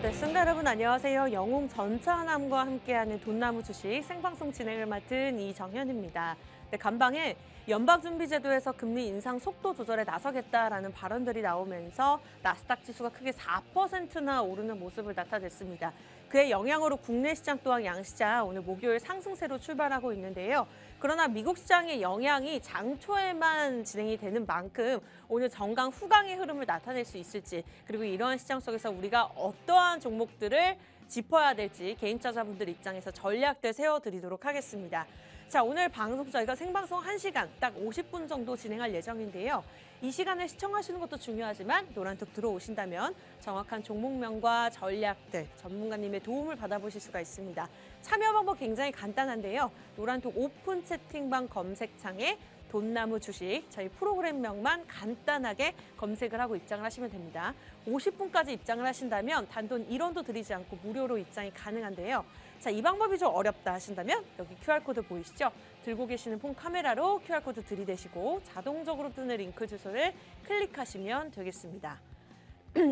네, 시청자 여러분 안녕하세요. 영웅 전차남과 함께하는 돈나무 주식 생방송 진행을 맡은 이정현입니다. 네, 간방에 연방준비제도에서 금리 인상 속도 조절에 나서겠다라는 발언들이 나오면서 나스닥 지수가 크게 4%나 오르는 모습을 나타냈습니다. 그의 영향으로 국내 시장 또한 양시장 오늘 목요일 상승세로 출발하고 있는데요. 그러나 미국 시장의 영향이 장 초에만 진행이 되는 만큼 오늘 정강 후강의 흐름을 나타낼 수 있을지, 그리고 이러한 시장 속에서 우리가 어떠한 종목들을 짚어야 될지 개인투자자분들 입장에서 전략들 세워드리도록 하겠습니다. 자, 오늘 방송 저희가 생방송 1시간 딱 50분 정도 진행할 예정인데요. 이 시간을 시청하시는 것도 중요하지만 노란톡 들어오신다면 정확한 종목명과 전략들, 전문가님의 도움을 받아보실 수가 있습니다. 참여 방법 굉장히 간단한데요. 노란톡 오픈 채팅방 검색창에 돈나무 주식, 저희 프로그램명만 간단하게 검색을 하고 입장을 하시면 됩니다. 50분까지 입장을 하신다면 단돈 1원도 들이지 않고 무료로 입장이 가능한데요. 자, 이 방법이 좀 어렵다 하신다면 여기 QR코드 보이시죠? 들고 계시는 폰 카메라로 QR코드 들이대시고 자동적으로 뜨는 링크 주소를 클릭하시면 되겠습니다.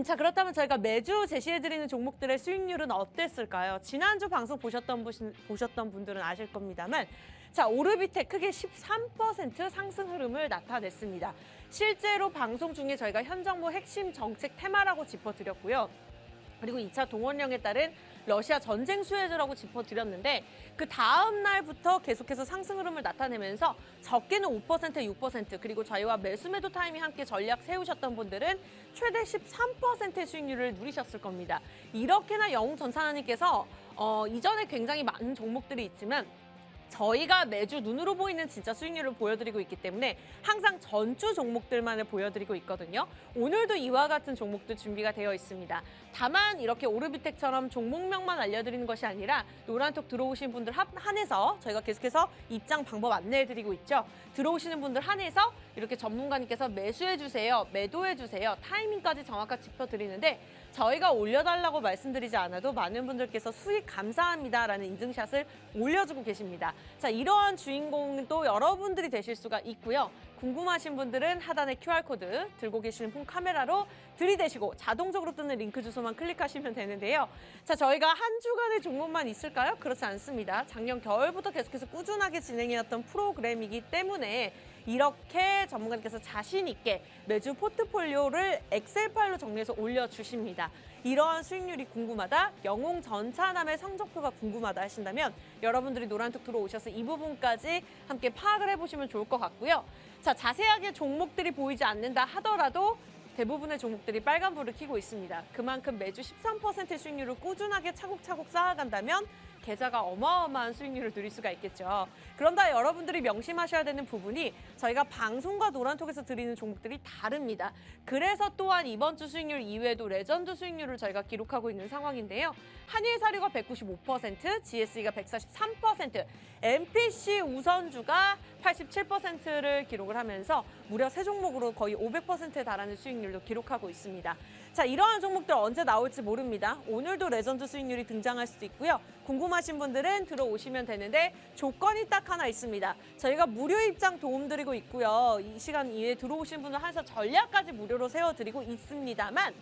자, 그렇다면 저희가 매주 제시해드리는 종목들의 수익률은 어땠을까요? 지난주 방송 보셨던 분들은 아실 겁니다만, 자, 오르비텍 크게 13% 상승 흐름을 나타냈습니다. 실제로 방송 중에 저희가 현 정부 핵심 정책 테마라고 짚어드렸고요. 그리고 2차 동원령에 따른 러시아 전쟁 수혜주라고 짚어드렸는데 그 다음 날부터 계속해서 상승 흐름을 나타내면서 적게는 5%, 6% 그리고 저희와 매수 매도 타임이 함께 전략 세우셨던 분들은 최대 13%의 수익률을 누리셨을 겁니다. 이렇게나 영웅 전차나님께서 이전에 굉장히 많은 종목들이 있지만 저희가 매주 눈으로 보이는 진짜 수익률을 보여드리고 있기 때문에 항상 전주 종목들만을 보여드리고 있거든요. 오늘도 이와 같은 종목들 준비가 되어 있습니다. 다만 이렇게 오르비텍처럼 종목명만 알려드리는 것이 아니라 노란톡 들어오신 분들 한해서 저희가 계속해서 입장 방법 안내해드리고 있죠. 들어오시는 분들 한해서 이렇게 전문가님께서 매수해주세요, 매도해주세요, 타이밍까지 정확하게 짚어드리는데 저희가 올려달라고 말씀드리지 않아도 많은 분들께서 수익 감사합니다라는 인증샷을 올려주고 계십니다. 자, 이러한 주인공도 여러분들이 되실 수가 있고요. 궁금하신 분들은 하단에 QR코드 들고 계시는 폰 카메라로 들이대시고 자동적으로 뜨는 링크 주소만 클릭하시면 되는데요. 자, 저희가 한 주간의 종목만 있을까요? 그렇지 않습니다. 작년 겨울부터 계속해서 꾸준하게 진행해왔던 프로그램이기 때문에 이렇게 전문가님께서 자신 있게 매주 포트폴리오를 엑셀 파일로 정리해서 올려주십니다. 이러한 수익률이 궁금하다, 영웅 전차남의 성적표가 궁금하다 하신다면 여러분들이 노란톡 들어오셔서 이 부분까지 함께 파악을 해보시면 좋을 것 같고요. 자, 자세하게 종목들이 보이지 않는다 하더라도 대부분의 종목들이 빨간불을 켜고 있습니다. 그만큼 매주 13%의 수익률을 꾸준하게 차곡차곡 쌓아간다면 계좌가 어마어마한 수익률을 누릴 수가 있겠죠. 그런데 여러분들이 명심하셔야 되는 부분이 저희가 방송과 노란톡에서 드리는 종목들이 다릅니다. 그래서 또한 이번 주 수익률 이외에도 레전드 수익률을 저희가 기록하고 있는 상황인데요. 한일사료가 195%, GSE가 143%, MPC 우선주가 87%를 기록을 하면서 무려 세 종목으로 거의 500%에 달하는 수익률도 기록하고 있습니다. 자, 이러한 종목들 언제 나올지 모릅니다. 오늘도 레전드 수익률이 등장할 수도 있고요. 궁금하신 분들은 들어오시면 되는데 조건이 딱 하나 있습니다. 저희가 무료 입장 도움드리고 있고요. 이 시간 이외에 들어오신 분들 한해서 전략까지 무료로 세워드리고 있습니다만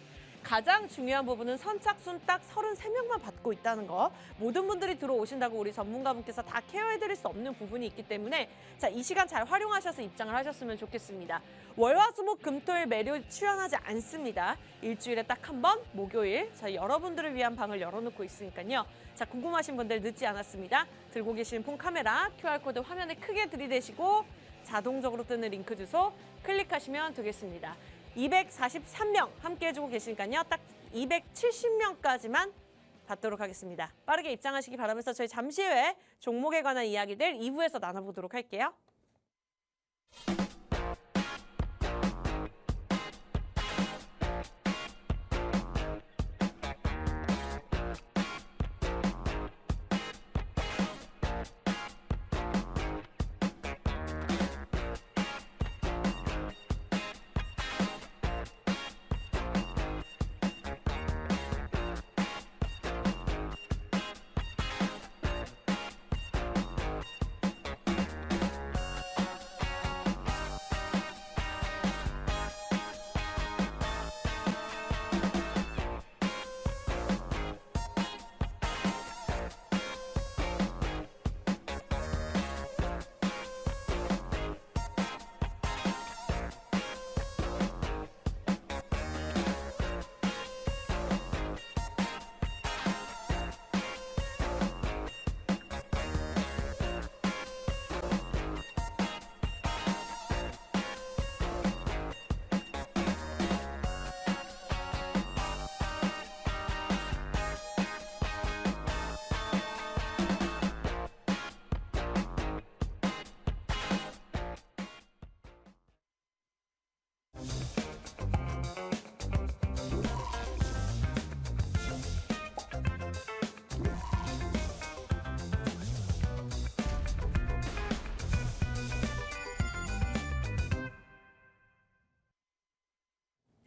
가장 중요한 부분은 선착순 딱 33명만 받고 있다는 거. 모든 분들이 들어오신다고 우리 전문가분께서 다 케어해드릴 수 없는 부분이 있기 때문에 자, 이 시간 잘 활용하셔서 입장을 하셨으면 좋겠습니다. 월화수목금토일 매료 출연하지 않습니다. 일주일에 딱 한 번 목요일 저희 여러분들을 위한 방을 열어놓고 있으니까요. 자, 궁금하신 분들 늦지 않았습니다. 들고 계신 폰 카메라 QR코드 화면에 크게 들이대시고 자동적으로 뜨는 링크 주소 클릭하시면 되겠습니다. 243명 함께 해주고 계시니까요. 딱 270명까지만 받도록 하겠습니다. 빠르게 입장하시기 바라면서 저희 잠시 후에 종목에 관한 이야기들 2부에서 나눠보도록 할게요.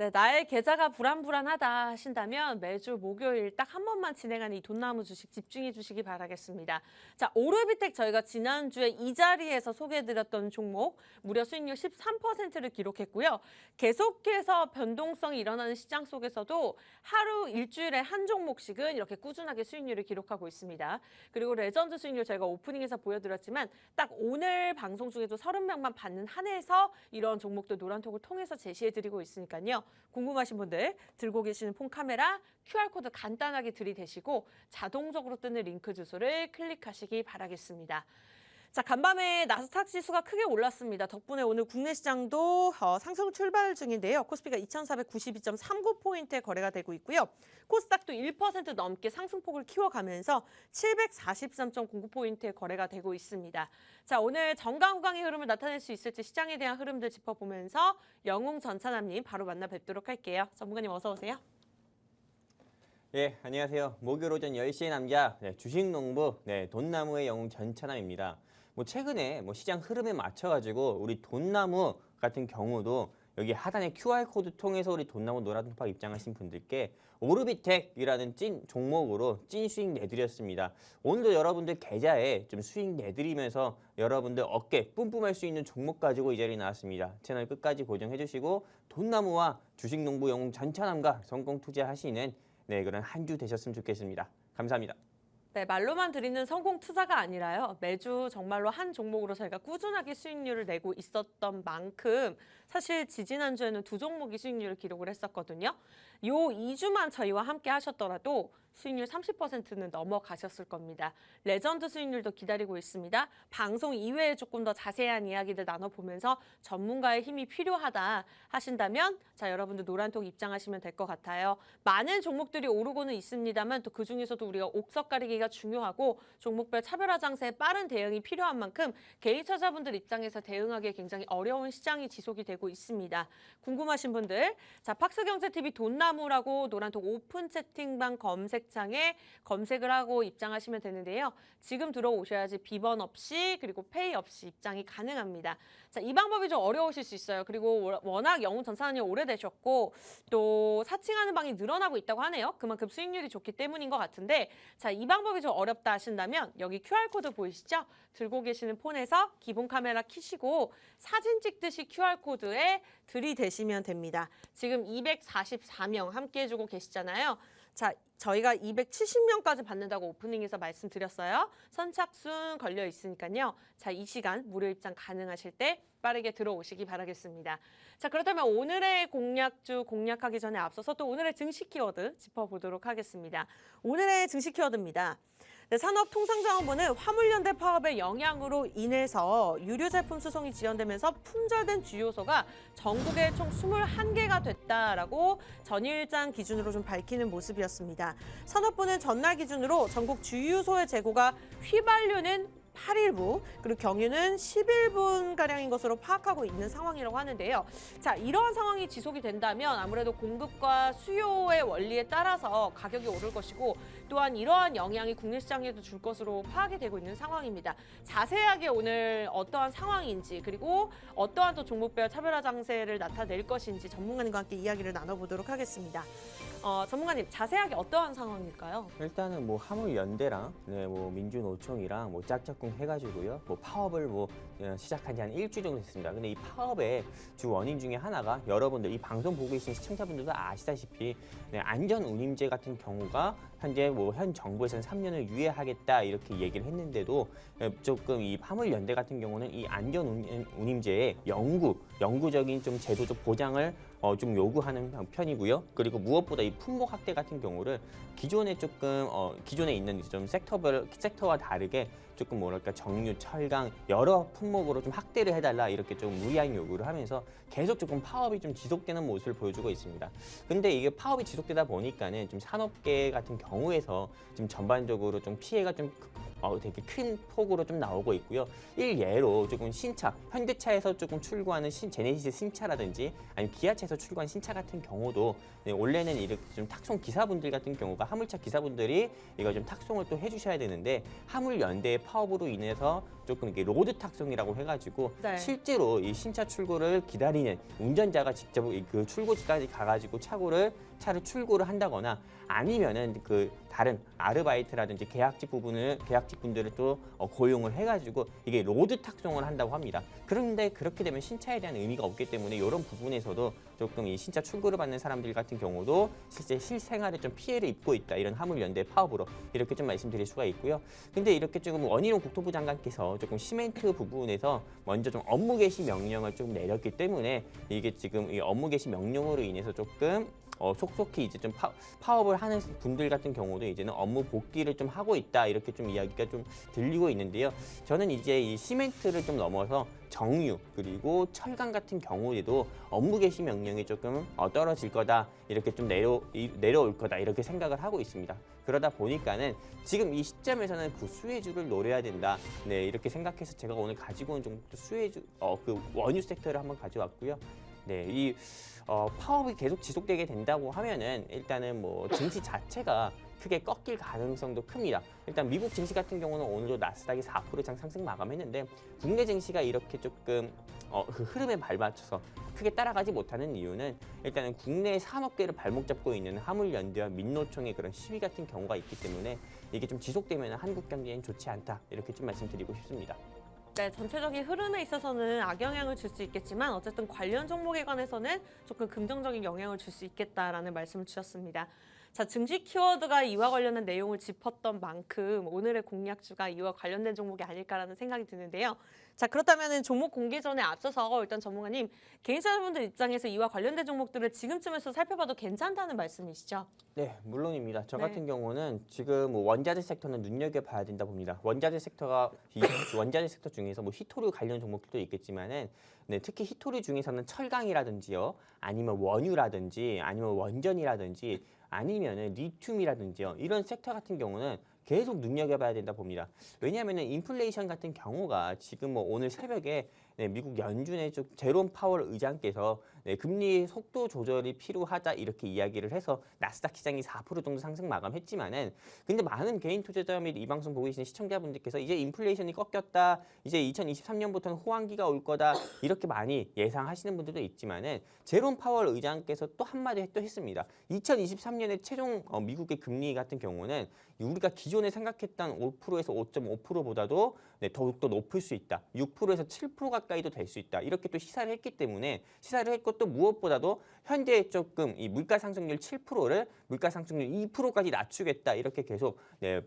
네, 나의 계좌가 불안불안하다 하신다면 매주 목요일 딱 한 번만 진행하는 이 돈나무 주식 집중해 주시기 바라겠습니다. 자, 오르비텍 저희가 지난주에 이 자리에서 소개해드렸던 종목 무려 수익률 13%를 기록했고요. 계속해서 변동성이 일어나는 시장 속에서도 하루 일주일에 한 종목씩은 이렇게 꾸준하게 수익률을 기록하고 있습니다. 그리고 레전드 수익률 저희가 오프닝에서 보여드렸지만 딱 오늘 방송 중에도 30명만 받는 한해서 이런 종목도 노란톡을 통해서 제시해드리고 있으니까요. 궁금하신 분들 들고 계시는 폰 카메라 QR코드 간단하게 들이대시고 자동적으로 뜨는 링크 주소를 클릭하시기 바라겠습니다. 자, 간밤에 나스닥 지수가 크게 올랐습니다. 덕분에 오늘 국내 시장도 상승 출발 중인데요. 코스피가 2,492.39포인트에 거래가 되고 있고요. 코스닥도 1% 넘게 상승폭을 키워가면서 743.09포인트에 거래가 되고 있습니다. 자, 오늘 정강후강의 흐름을 나타낼 수 있을지 시장에 대한 흐름들 짚어보면서 영웅 전찬남님 바로 만나 뵙도록 할게요. 전문가님 어서 오세요. 예, 안녕하세요. 목요일 오전 10시의 남자 주식농부 돈나무의 영웅 전찬남입니다. 최근에 시장 흐름에 맞춰가지고 우리 돈나무 같은 경우도 여기 하단에 QR코드 통해서 우리 돈나무 노란통파 입장하신 분들께 오르비텍이라는 찐 종목으로 찐 수익 내드렸습니다. 오늘도 여러분들 계좌에 좀 수익 내드리면서 여러분들 어깨 뿜뿜할 수 있는 종목 가지고 이 자리에 나왔습니다. 채널 끝까지 고정해 주시고 돈나무와 주식농부 영웅 전찬남과 성공 투자하시는 그런 한 주 되셨으면 좋겠습니다. 감사합니다. 네, 말로만 드리는 성공 투자가 아니라요. 매주 정말로 한 종목으로 저희가 꾸준하게 수익률을 내고 있었던 만큼 사실 지지난주에는 두 종목이 수익률을 기록을 했었거든요. 요 2주만 저희와 함께 하셨더라도 수익률 30%는 넘어가셨을 겁니다. 레전드 수익률도 기다리고 있습니다. 방송 이외에 조금 더 자세한 이야기들 나눠보면서 전문가의 힘이 필요하다 하신다면 자, 여러분들 노란톡 입장하시면 될 것 같아요. 많은 종목들이 오르고는 있습니다만 또 그중에서도 우리가 옥석 가리기가 중요하고 종목별 차별화 장세에 빠른 대응이 필요한 만큼 개인 투자자분들 입장에서 대응하기 굉장히 어려운 시장이 지속이 되고 있습니다. 궁금하신 분들 자, 팍스경제TV 돈나무라고 노란톡 오픈 채팅방 검색창에 검색을 하고 입장하시면 되는데요. 지금 들어오셔야지 비번 없이 그리고 페이 없이 입장이 가능합니다. 자, 이 방법이 좀 어려우실 수 있어요. 그리고 워낙 영웅 전산이 오래되셨고 또 사칭하는 방이 늘어나고 있다고 하네요. 그만큼 수익률이 좋기 때문인 것 같은데 자, 이 방법이 좀 어렵다 하신다면 여기 QR코드 보이시죠? 들고 계시는 폰에서 기본 카메라 켜시고 사진 찍듯이 QR코드에 들이대시면 됩니다. 지금 244명 함께 해주고 계시잖아요. 자, 저희가 270명까지 받는다고 오프닝에서 말씀드렸어요. 선착순 걸려 있으니까요. 자, 이 시간 무료 입장 가능하실 때 빠르게 들어오시기 바라겠습니다. 자, 그렇다면 오늘의 공략주 공략하기 전에 앞서서 또 오늘의 증시 키워드 짚어보도록 하겠습니다. 오늘의 증시 키워드입니다. 네, 산업통상자원부는 화물연대 파업의 영향으로 인해서 유류 제품 수송이 지연되면서 품절된 주유소가 전국에 총 21개가 됐다라고 전일장 기준으로 좀 밝히는 모습이었습니다. 산업부는 전날 기준으로 전국 주유소의 재고가 휘발유는 8일부 그리고 경유는 11분가량인 것으로 파악하고 있는 상황이라고 하는데요. 자, 이러한 상황이 지속이 된다면 아무래도 공급과 수요의 원리에 따라서 가격이 오를 것이고 또한 이러한 영향이 국내 시장에도 줄 것으로 파악이 되고 있는 상황입니다. 자세하게 오늘 어떠한 상황인지 그리고 어떠한 또 종목별 차별화 장세를 나타낼 것인지 전문가님과 함께 이야기를 나눠보도록 하겠습니다. 전문가님 자세하게 어떠한 상황일까요? 일단은 화물연대랑 민주노총이랑 짝짝꿍 해가지고요. 파업을 시작한 지 한 일주일 정도 됐습니다. 근데 이 파업의 주 원인 중에 하나가 여러분들 이 방송 보고 계신 시청자분들도 아시다시피 안전운임제 같은 경우가 현재 현 정부에서는 3년을 유예하겠다 이렇게 얘기를 했는데도 조금 이 화물연대 같은 경우는 이 안전운임제의 영구적인 좀 제도적 보장을 좀 요구하는 편이고요. 그리고 무엇보다 이 품목 확대 같은 경우를 기존에 있는 좀 섹터와 다르게 조금 정유, 철강 여러 품목으로 좀 확대를 해달라 이렇게 좀 무리한 요구를 하면서 계속 조금 파업이 좀 지속되는 모습을 보여주고 있습니다. 근데 이게 파업이 지속되다 보니까는 좀 산업계 같은 경우에서 좀 전반적으로 좀 피해가 좀 되게 큰 폭으로 좀 나오고 있고요. 일예로 조금 신차, 현대차에서 조금 출고하는 제네시스 신차라든지 아니면 기아차에서 출고한 신차 같은 경우도 원래는 이렇게 좀 탁송 기사분들 같은 경우가 화물차 기사분들이 이거 좀 탁송을 또 해주셔야 되는데 화물연대의 파업으로 인해서 조금 이게 로드 탁송이라고 해가지고 네. 실제로 이 신차 출고를 기다리는 운전자가 직접 그 출고지까지 가가지고 차를 출고를 한다거나 아니면은 그 다른 아르바이트라든지 계약직 분들을 또 고용을 해가지고 이게 로드 탁송을 한다고 합니다. 그런데 그렇게 되면 신차에 대한 의미가 없기 때문에 이런 부분에서도 조금 이 신차 출고를 받는 사람들 같은 경우도 실제 실생활에 좀 피해를 입고 있다. 이런 화물연대 파업으로 이렇게 좀 말씀드릴 수가 있고요. 근데 이렇게 조금 원희룡 국토부 장관께서 조금 시멘트 부분에서 먼저 좀 업무 개시 명령을 좀 내렸기 때문에 이게 지금 이 업무 개시 명령으로 인해서 조금 속속히 이제 좀 파업을 하는 분들 같은 경우도 이제는 업무 복귀를 좀 하고 있다 이렇게 좀 이야기가 좀 들리고 있는데요. 저는 이제 이 시멘트를 좀 넘어서 정유 그리고 철강 같은 경우에도 업무 개시 명령이 조금 떨어질 거다 이렇게 좀 내려올 거다 이렇게 생각을 하고 있습니다. 그러다 보니까는 지금 이 시점에서는 그 수혜주를 노려야 된다. 네 이렇게 생각해서 제가 오늘 가지고 온 좀 수혜주 그 원유 섹터를 한번 가져왔고요. 네, 이 파업이 계속 지속되게 된다고 하면은 일단은 뭐 증시 자체가 크게 꺾일 가능성도 큽니다. 일단 미국 증시 같은 경우는 오늘도 나스닥이 4% 이상 상승 마감했는데 국내 증시가 이렇게 조금 그 흐름에 발맞춰서 크게 따라가지 못하는 이유는 일단은 국내 산업계를 발목 잡고 있는 화물연대와 민노총의 그런 시위 같은 경우가 있기 때문에 이게 좀 지속되면 한국 경제엔 좋지 않다 이렇게 좀 말씀드리고 싶습니다. 네, 전체적인 흐름에 있어서는 악영향을 줄 수 있겠지만 어쨌든 관련 종목에 관해서는 조금 긍정적인 영향을 줄 수 있겠다라는 말씀을 주셨습니다. 자, 증시 키워드가 이와 관련된 내용을 짚었던 만큼 오늘의 공략주가 이와 관련된 종목이 아닐까라는 생각이 드는데요. 자, 그렇다면 종목 공개 전에 앞서서 일단 전문가님, 개인차분들 입장에서 이와 관련된 종목들을 지금쯤에서 살펴봐도 괜찮다는 말씀이시죠? 네, 물론입니다. 저 네. 같은 경우는 지금 뭐 원자재 섹터는 눈여겨봐야 된다 봅니다. 원자재 섹터 중에서 뭐 히토류 관련 종목들도 있겠지만은 네, 특히 히토류 중에서는 철강이라든지요, 아니면 원유라든지, 아니면 원전이라든지, 아니면은 리튬이라든지요, 이런 섹터 같은 경우는 계속 눈여겨봐야 된다 봅니다. 왜냐하면 인플레이션 같은 경우가 지금 뭐 오늘 새벽에 미국 연준의 제롬 파월 의장께서 금리 속도 조절이 필요하다 이렇게 이야기를 해서 나스닥 시장이 4% 정도 상승 마감했지만은 근데 많은 개인 투자자 및 이 방송 보고 계시는 시청자분들께서 이제 인플레이션이 꺾였다, 이제 2023년부터는 호황기가 올 거다 이렇게 많이 예상하시는 분들도 있지만은 제롬 파월 의장께서 또 한마디 또 했습니다. 2023년에 최종 미국의 금리 같은 경우는 우리가 기존에 생각했던 5%에서 5.5%보다도 더욱더 높을 수 있다. 6%에서 7% 가까이도 될 수 있다. 이렇게 또 시사를 했기 때문에 시사를 했고 또 무엇보다도 현재 조금 이 물가 상승률 7%를 물가 상승률 2%까지 낮추겠다. 이렇게 계속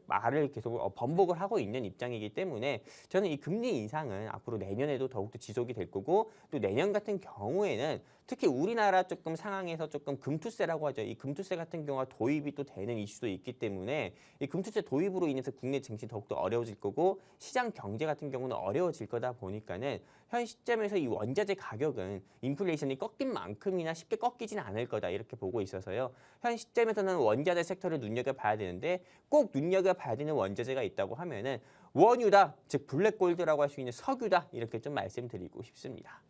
말을 계속 번복을 하고 있는 입장이기 때문에 저는 이 금리 인상은 앞으로 내년에도 더욱더 지속이 될 거고 또 내년 같은 경우에는 특히 우리나라 조금 상황에서 조금 금투세라고 하죠. 이 금투세 같은 경우가 도입이 또 되는 이슈도 있기 때문에 이 금투세 도입으로 인해서 국내 증시 더욱더 어려워질 거고 시장 경제 같은 경우는 어려워질 거다 보니까는 현 시점에서 이 원자재 가격은 인플레이션이 꺾인 만큼이나 쉽게 꺾이지는 않을 거다 이렇게 보고 있어서요. 현 시점에서는 원자재 섹터를 눈여겨봐야 되는데 꼭 눈여겨봐야 되는 원자재가 있다고 하면은 원유다, 즉 블랙골드라고 할 수 있는 석유다 이렇게 좀 말씀드리고 싶습니다.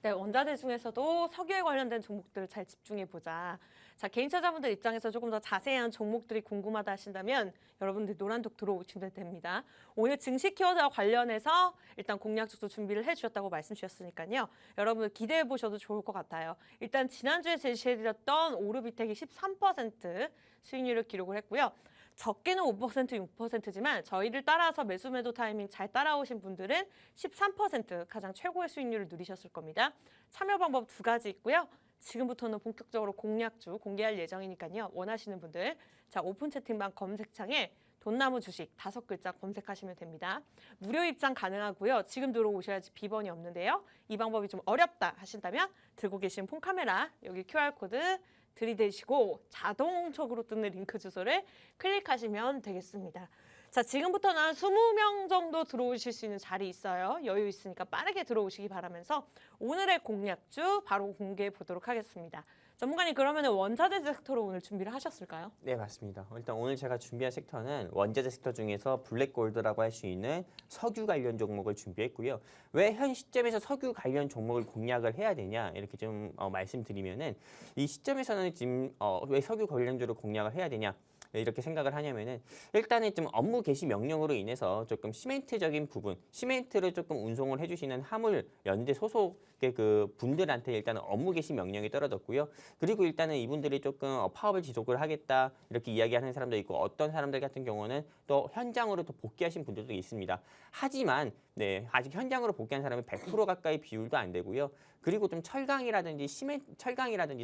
네, 원자재 중에서도 석유에 관련된 종목들을 잘 집중해 보자. 자, 개인 투자자분들 입장에서 조금 더 자세한 종목들이 궁금하다 하신다면 여러분들 노란독 들어오시면 됩니다. 오늘 증시 키워드와 관련해서 일단 공략적도 준비를 해주셨다고 말씀 주셨으니까요. 여러분들 기대해 보셔도 좋을 것 같아요. 일단 지난주에 제시해드렸던 오르비텍이 13% 수익률을 기록을 했고요. 적게는 5%, 6%지만 저희를 따라서 매수 매도 타이밍 잘 따라오신 분들은 13% 가장 최고의 수익률을 누리셨을 겁니다. 참여 방법 두 가지 있고요. 지금부터는 본격적으로 공략주 공개할 예정이니까요. 원하시는 분들 자 오픈 채팅방 검색창에 돈나무 주식 5글자 검색하시면 됩니다. 무료 입장 가능하고요. 지금 들어오셔야지 비번이 없는데요. 이 방법이 좀 어렵다 하신다면 들고 계신 폰카메라 여기 QR코드 들이대시고 자동적으로 뜨는 링크 주소를 클릭하시면 되겠습니다. 자, 지금부터는 20명 정도 들어오실 수 있는 자리 있어요. 여유 있으니까 빠르게 들어오시기 바라면서 오늘의 공략주 바로 공개해 보도록 하겠습니다. 전문가님 그러면 원자재 섹터로 오늘 준비를 하셨을까요? 네, 맞습니다. 일단 오늘 제가 준비한 섹터는 원자재 섹터 중에서 블랙골드라고 할 수 있는 석유 관련 종목을 준비했고요. 왜 현 시점에서 석유 관련 종목을 공략을 해야 되냐 이렇게 좀 말씀드리면은 이 시점에서는 지금 왜 석유 관련주를 공략을 해야 되냐? 이렇게 생각을 하냐면은 일단은 좀 업무 개시 명령으로 인해서 조금 시멘트적인 부분, 시멘트를 조금 운송을 해주시는 화물 연대 소속의 그 분들한테 일단은 업무 개시 명령이 떨어졌고요. 그리고 일단은 이분들이 조금 파업을 지속을 하겠다 이렇게 이야기하는 사람도 있고 어떤 사람들 같은 경우는 또 현장으로 또 복귀하신 분들도 있습니다. 하지만 네, 아직 현장으로 복귀한 사람은 100% 가까이 비율도 안 되고요. 그리고 좀 철강이라든지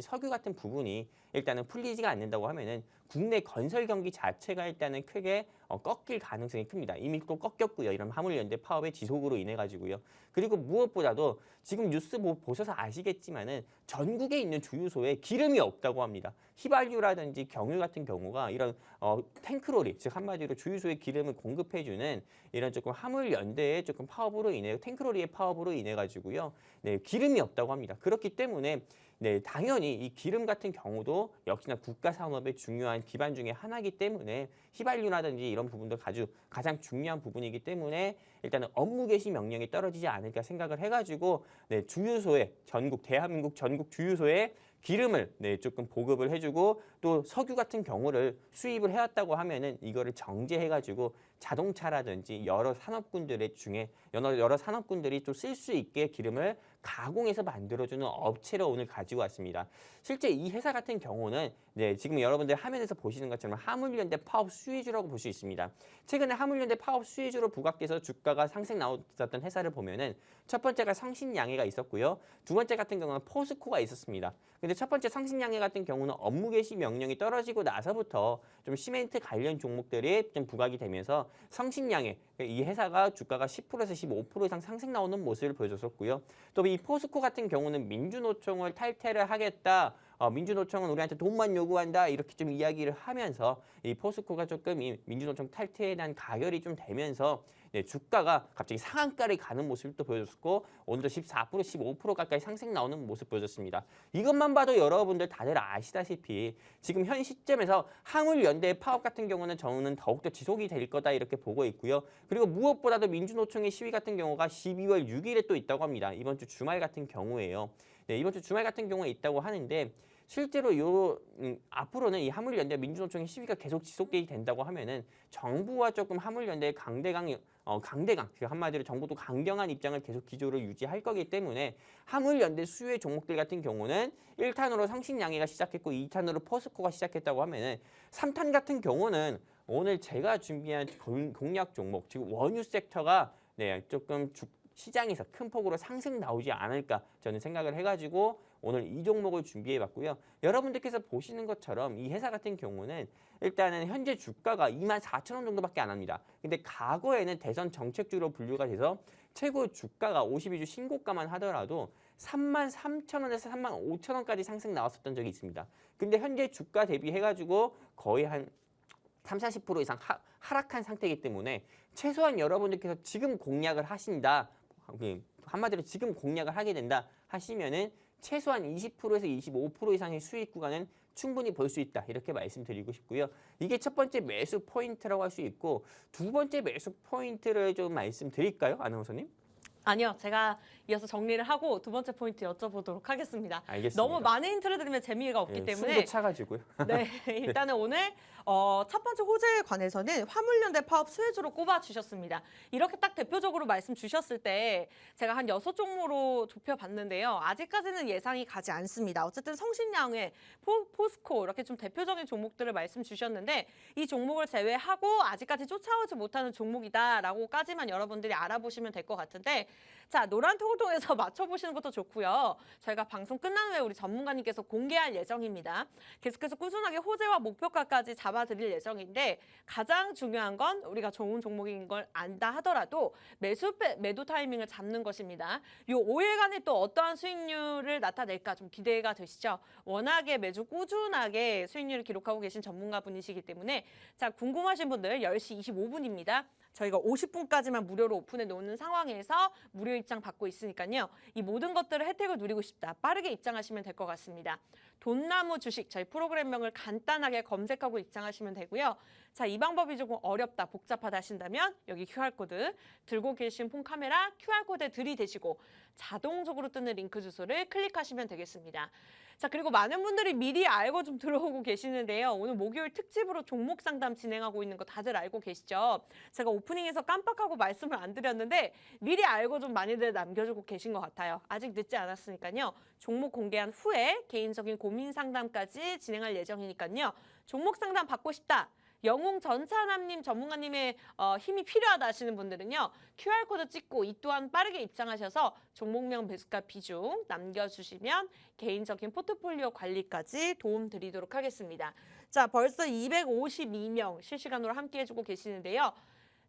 석유 같은 부분이 일단은 풀리지가 않는다고 하면은 국내 건설 경기 자체가 일단은 크게 꺾일 가능성이 큽니다. 이미 또 꺾였고요. 이런 화물연대 파업의 지속으로 인해 가지고요. 그리고 무엇보다도 지금 뉴스 보셔서 아시겠지만은 전국에 있는 주유소에 기름이 없다고 합니다. 휘발유라든지 경유 같은 경우가 이런 탱크로리, 즉 한마디로 주유소에 기름을 공급해주는 이런 조금 화물연대의 조금 파업으로 인해 탱크로리의 파업으로 인해 가지고요. 네, 기름이 없다고 합니다. 그렇기 때문에 네, 당연히 이 기름 같은 경우도 역시나 국가 산업의 중요한 기반 중에 하나이기 때문에 휘발유라든지 이런 부분도 가장 중요한 부분이기 때문에 일단은 업무 개시 명령이 떨어지지 않을까 생각을 해가지고 네, 주유소에 대한민국 전국 주유소에 기름을 네, 조금 보급을 해주고 또 석유 같은 경우를 수입을 해왔다고 하면은 이거를 정제해가지고 자동차라든지 여러 산업군들의 중에 여러 산업군들이 또 쓸 수 있게 기름을 가공해서 만들어주는 업체로 오늘 가지고 왔습니다. 실제 이 회사 같은 경우는 네, 지금 여러분들 화면에서 보시는 것처럼 화물연대 파업 수혜주라고 볼 수 있습니다. 최근에 화물연대 파업 수혜주로 부각돼서 주가가 상승 나왔던 회사를 보면은 첫 번째가 성신양해가 있었고요. 두 번째 같은 경우는 포스코가 있었습니다. 근데 첫 번째 성신양해 같은 경우는 업무 개시 명령이 떨어지고 나서부터 좀 시멘트 관련 종목들이 좀 부각이 되면서 성신양해 이 회사가 주가가 10%에서 15% 이상 상승 나오는 모습을 보여줬었고요. 또 이 포스코 같은 경우는 민주노총을 탈퇴를 하겠다. 민주노총은 우리한테 돈만 요구한다 이렇게 좀 이야기를 하면서 이 포스코가 조금 이 민주노총 탈퇴에 대한 가결이 좀 되면서 네, 주가가 갑자기 상한가를 가는 모습을 또 보여줬고 오늘도 14%, 15% 가까이 상승 나오는 모습 보여줬습니다. 이것만 봐도 여러분들 다들 아시다시피 지금 현 시점에서 화물연대 파업 같은 경우는 저는 더욱더 지속이 될 거다 이렇게 보고 있고요. 그리고 무엇보다도 민주노총의 시위 같은 경우가 12월 6일에 또 있다고 합니다. 이번 주 주말 같은 경우에요. 네, 이번 주 주말 같은 경우에 있다고 하는데 실제로 앞으로는 이 화물연대 민주노총의 시위가 계속 지속되게 된다고 하면은 정부와 조금 화물연대의 강대강 한마디로 정부도 강경한 입장을 계속 기조를 유지할 거기 때문에 화물연대 수혜 종목들 같은 경우는 1탄으로 성신양해가 시작했고 2탄으로 포스코가 시작했다고 하면은 3탄 같은 경우는 오늘 제가 준비한 공략 종목 지금 원유 섹터가 네, 조금 시장에서 큰 폭으로 상승 나오지 않을까 저는 생각을 해가지고 오늘 이 종목을 준비해봤고요. 여러분들께서 보시는 것처럼 이 회사 같은 경우는 일단은 현재 주가가 24,000원 정도밖에 안 합니다. 근데 과거에는 대선 정책주로 분류가 돼서 최고 주가가 52주 신고가만 하더라도 33,000원에서 35,000원까지 상승 나왔었던 적이 있습니다. 근데 현재 주가 대비해가지고 거의 한 30, 40% 이상 하락한 상태이기 때문에 최소한 여러분들께서 지금 공략을 하신다. 한마디로 지금 공략을 하게 된다 하시면은 최소한 20%에서 25% 이상의 수익 구간은 충분히 볼 수 있다. 이렇게 말씀드리고 싶고요. 이게 첫 번째 매수 포인트라고 할 수 있고 두 번째 매수 포인트를 좀 말씀드릴까요? 아나운서님? 아니요. 제가 이어서 정리를 하고 두 번째 포인트 여쭤보도록 하겠습니다. 알겠습니다. 너무 많은 힌트를 드리면 재미가 없기 때문에 숨도 차가지고요. 네, 일단은 오늘 첫 번째 호재에 관해서는 화물연대 파업 수혜주로 꼽아주셨습니다. 이렇게 딱 대표적으로 말씀 주셨을 때 제가 한 6종목으로 좁혀봤는데요. 아직까지는 예상이 가지 않습니다. 어쨌든 성신양해, 포스코 이렇게 좀 대표적인 종목들을 말씀 주셨는데 이 종목을 제외하고 아직까지 쫓아오지 못하는 종목이다라고까지만 여러분들이 알아보시면 될 것 같은데 자, 노란 통을 통해서 맞춰보시는 것도 좋고요. 저희가 방송 끝난 후에 우리 전문가님께서 공개할 예정입니다. 계속해서 꾸준하게 호재와 목표가까지 잡아드릴 예정인데 가장 중요한 건 우리가 좋은 종목인 걸 안다 하더라도 매도 타이밍을 잡는 것입니다. 이 5일간에 또 어떠한 수익률을 나타낼까 좀 기대가 되시죠? 워낙에 매주 꾸준하게 수익률을 기록하고 계신 전문가분이시기 때문에 자, 궁금하신 분들 10시 25분입니다. 저희가 50분까지만 무료로 오픈해 놓는 상황에서 무료 입장 받고 있으니까요. 이 모든 것들을 혜택을 누리고 싶다. 빠르게 입장하시면 될 것 같습니다. 돈나무 주식 저희 프로그램명을 간단하게 검색하고 입장하시면 되고요. 자, 이 방법이 조금 어렵다, 복잡하다 하신다면 여기 QR코드 들고 계신 폰 카메라 QR코드에 들이대시고 자동적으로 뜨는 링크 주소를 클릭하시면 되겠습니다. 자, 그리고 많은 분들이 미리 알고 좀 들어오고 계시는데요. 오늘 목요일 특집으로 종목 상담 진행하고 있는 거 다들 알고 계시죠? 제가 오프닝에서 깜빡하고 말씀을 안 드렸는데 미리 알고 좀 많이들 남겨주고 계신 것 같아요. 아직 늦지 않았으니까요. 종목 공개한 후에 개인적인 고민 상담까지 진행할 예정이니까요. 종목 상담 받고 싶다. 영웅 전차남님 전문가님의 힘이 필요하다 하시는 분들은요. QR코드 찍고 이 또한 빠르게 입장하셔서 종목명 매수가 비중 남겨주시면 개인적인 포트폴리오 관리까지 도움 드리도록 하겠습니다. 자, 벌써 252명 실시간으로 함께해주고 계시는데요.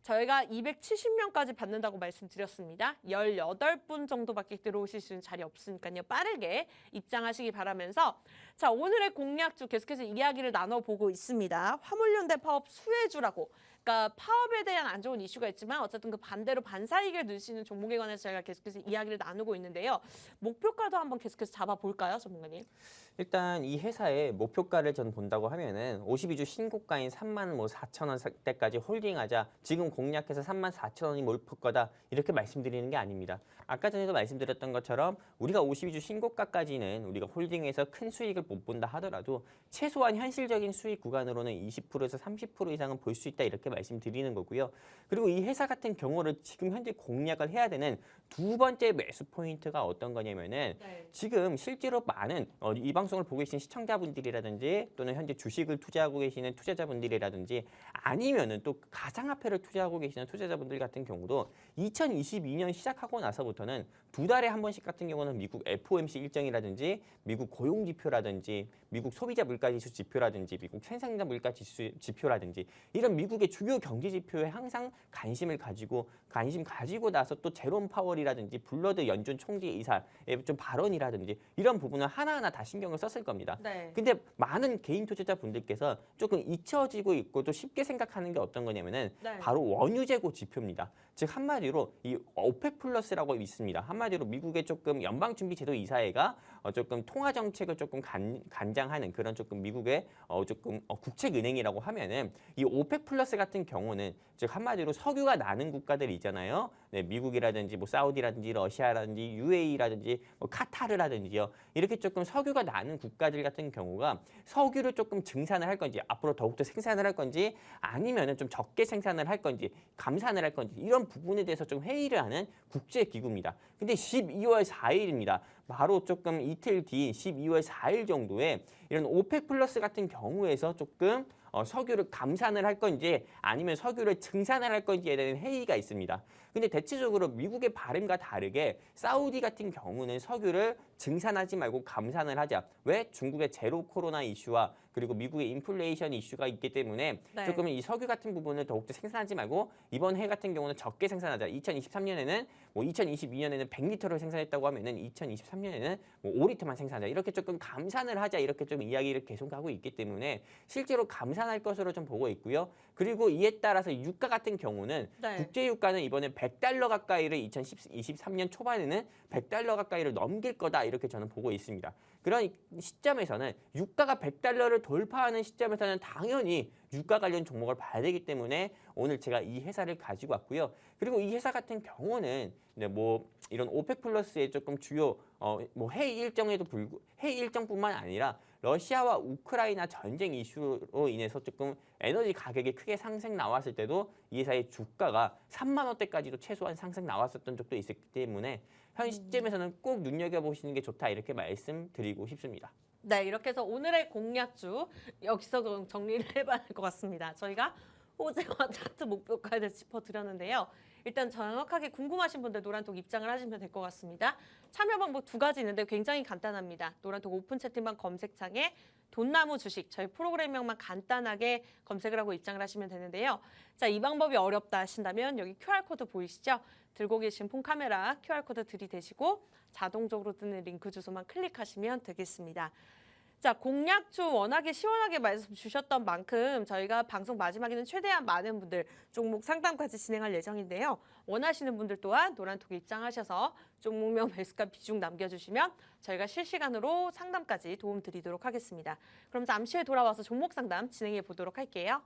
저희가 270명까지 받는다고 말씀드렸습니다. 18분 정도밖에 들어오실 수 있는 자리 없으니까요. 빠르게 입장하시기 바라면서 자, 오늘의 공략주 계속해서 이야기를 나눠보고 있습니다. 화물연대 파업 수혜주라고. 그러니까 파업에 대한 안 좋은 이슈가 있지만 어쨌든 그 반대로 반사이익을 누릴 수 있는 종목에 관해서 저희가 계속해서 이야기를 나누고 있는데요. 목표가도 한번 계속해서 잡아볼까요, 전문가님? 일단 이 회사의 목표가를 전 본다고 하면은 52주 신고가인 34,000원대까지 홀딩하자 지금 공략해서 34,000원이 목표가다 이렇게 말씀드리는 게 아닙니다. 아까 전에도 말씀드렸던 것처럼 우리가 52주 신고가까지는 우리가 홀딩해서 큰 수익을 못 본다 하더라도 최소한 현실적인 수익 구간으로는 20%에서 30% 이상은 볼 수 있다 이렇게 말씀드리는 거고요. 그리고 이 회사 같은 경우를 지금 현재 공략을 해야 되는 두 번째 매수 포인트가 어떤 거냐면은 지금 실제로 많은 이 방송을 보고 계신 시청자분들이라든지 또는 현재 주식을 투자하고 계시는 투자자분들이라든지 아니면은 또 가상화폐를 투자하고 계시는 투자자분들 같은 경우도 2022년 시작하고 나서부터는 두 달에 한 번씩 같은 경우는 미국 FOMC 일정이라든지 미국 고용 지표라든지 미국 소비자 물가지수 지표라든지 미국 생산자 물가 지표라든지 이런 미국의 주요 경제 지표에 항상 관심 가지고 나서 또 제롬 파월이라든지 블러드 연준 총재 이사의 좀 발언이라든지 이런 부분을 하나하나 다 신경을 썼을 겁니다. 근데 많은 개인 투자자분들께서 조금 잊혀지고 있고 또 쉽게 생각하는 게 어떤 거냐면은 바로 원유 재고 지표입니다. 즉 한마디로 이 오펙 플러스라고 있습니다. 한마디로 미국의 조금 연방준비제도 이사회가 조금 통화 정책을 조금 관장하는 그런 조금 미국의 조금 국책은행이라고 하면은 이 오펙 플러스 같은 경우는 즉 한마디로 석유가 나는 국가들 있잖아요. 네, 미국이라든지 뭐 사우디라든지 러시아라든지 UAE라든지 뭐 카타르라든지요. 이렇게 조금 석유가 나는 국가들 같은 경우가 석유를 조금 증산을 할 건지 앞으로 더욱더 생산을 할 건지 아니면은 좀 적게 생산을 할 건지 감산을 할 건지 이런 부분에 대해서 좀 회의를 하는 국제기구입니다. 근데 12월 4일입니다. 바로 조금 이틀 뒤인 12월 4일 정도에 이런 오펙 플러스 같은 경우에서 조금 석유를 감산을 할 건지 아니면 석유를 증산을 할 건지에 대한 회의가 있습니다. 근데 대체적으로 미국의 발음과 다르게 사우디 같은 경우는 석유를 증산하지 말고 감산을 하자. 왜? 중국의 제로 코로나 이슈와 그리고 미국의 인플레이션 이슈가 있기 때문에 조금 이 석유 같은 부분을 더욱더 생산하지 말고 이번 해 같은 경우는 적게 생산하자. 2023년에는 뭐 2022년에는 100리터를 생산했다고 하면은 2023년에는 뭐 5리터만 생산하자. 이렇게 조금 감산을 하자. 이렇게 좀 이야기를 계속하고 있기 때문에 실제로 감산할 것으로 좀 보고 있고요. 그리고 이에 따라서 유가 같은 경우는 국제 유가는 이번에 100달러 가까이를 2023년 초반에는 100달러 가까이를 넘길 거다. 이렇게 저는 보고 있습니다. 그런 시점에서는 유가가 100달러를 돌파하는 시점에서는 당연히 유가 관련 종목을 봐야 되기 때문에 오늘 제가 이 회사를 가지고 왔고요. 그리고 이 회사 같은 경우는 뭐 이런 오펙 플러스의 조금 주요 뭐 회의 일정뿐만 아니라 러시아와 우크라이나 전쟁 이슈로 인해서 조금 에너지 가격이 크게 상승 나왔을 때도 이 회사의 주가가 3만 원대까지도 최소한 상승 나왔었던 적도 있었기 때문에 현 시점에서는 꼭 눈여겨보시는 게 좋다 이렇게 말씀드리고 싶습니다. 네, 이렇게 해서 오늘의 공략주 여기서 정리를 해봐야 할 것 같습니다. 저희가 호재와 차트 목표가에 대해서 짚어드렸는데요. 일단 정확하게 궁금하신 분들 노란톡 입장을 하시면 될 것 같습니다. 참여 방법 두 가지 있는데 굉장히 간단합니다. 노란톡 오픈 채팅방 검색창에 돈나무 주식 저희 프로그램명만 간단하게 검색을 하고 입장을 하시면 되는데요. 자, 이 방법이 어렵다 하신다면 여기 QR코드 보이시죠? 들고 계신 폰 카메라 QR코드 들이대시고 자동적으로 뜨는 링크 주소만 클릭하시면 되겠습니다. 자, 공략주 워낙에 시원하게 말씀 주셨던 만큼 저희가 방송 마지막에는 최대한 많은 분들 종목 상담까지 진행할 예정인데요. 원하시는 분들 또한 노란톡에 입장하셔서 종목명 매수가 비중 남겨주시면 저희가 실시간으로 상담까지 도움 드리도록 하겠습니다. 그럼 잠시 후에 돌아와서 종목 상담 진행해 보도록 할게요.